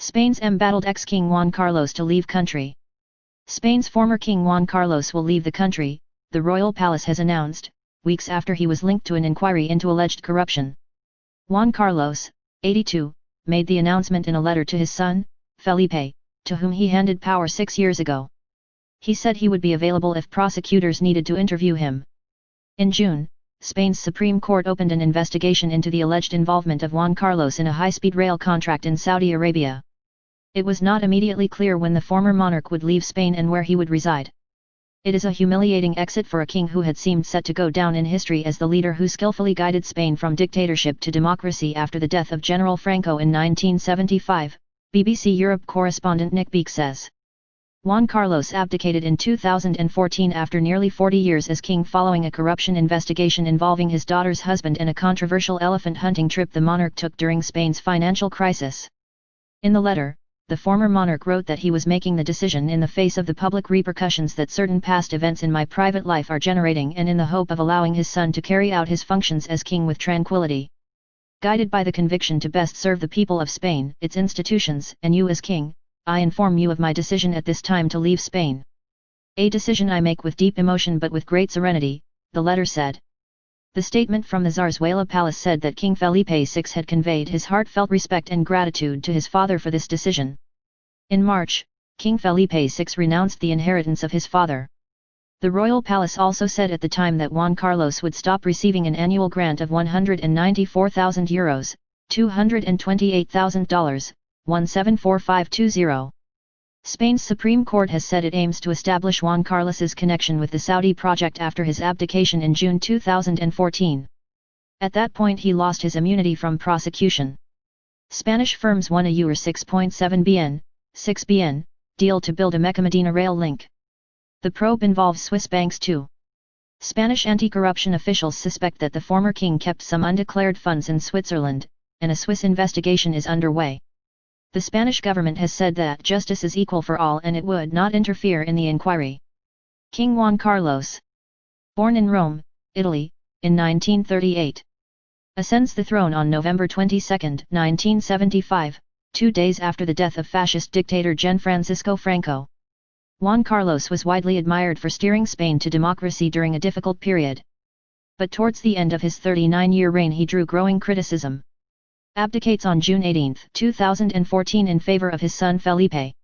Spain's embattled ex-King Juan Carlos to leave country. Spain's former King Juan Carlos will leave the country, the royal palace has announced, weeks after he was linked to an inquiry into alleged corruption. Juan Carlos, 82, made the announcement in a letter to his son, Felipe, to whom he handed power 6 years ago. He said he would be available if prosecutors needed to interview him. In June, Spain's Supreme Court opened an investigation into the alleged involvement of Juan Carlos in a high-speed rail contract in Saudi Arabia. It was not immediately clear when the former monarch would leave Spain and where he would reside. It is a humiliating exit for a king who had seemed set to go down in history as the leader who skillfully guided Spain from dictatorship to democracy after the death of General Franco in 1975, BBC Europe correspondent Nick Beek says. Juan Carlos abdicated in 2014 after nearly 40 years as king following a corruption investigation involving his daughter's husband and a controversial elephant hunting trip the monarch took during Spain's financial crisis. In the letter, the former monarch wrote that he was making the decision in the face of the public repercussions that certain past events in my private life are generating and in the hope of allowing his son to carry out his functions as king with tranquility. Guided by the conviction to best serve the people of Spain, its institutions, and you as king, I inform you of my decision at this time to leave Spain. A decision I make with deep emotion but with great serenity, the letter said. The statement from the Zarzuela Palace said that King Felipe VI had conveyed his heartfelt respect and gratitude to his father for this decision. In March, King Felipe VI renounced the inheritance of his father. The royal palace also said at the time that Juan Carlos would stop receiving an annual grant of €194,000, $228,000, 174520. Spain's Supreme Court has said it aims to establish Juan Carlos's connection with the Saudi project after his abdication in June 2014. At that point he lost his immunity from prosecution. Spanish firms won a €6.7 billion, 6 billion, deal to build a Mecca-Medina rail link. The probe involves Swiss banks too. Spanish anti-corruption officials suspect that the former king kept some undeclared funds in Switzerland, and a Swiss investigation is underway. The Spanish government has said that justice is equal for all and it would not interfere in the inquiry. King Juan Carlos, born in Rome, Italy, in 1938, ascends the throne on November 22, 1975, 2 days after the death of fascist dictator Francisco Franco. Juan Carlos was widely admired for steering Spain to democracy during a difficult period. But towards the end of his 39-year reign he drew growing criticism. Abdicates on June 18, 2014 in favor of his son Felipe.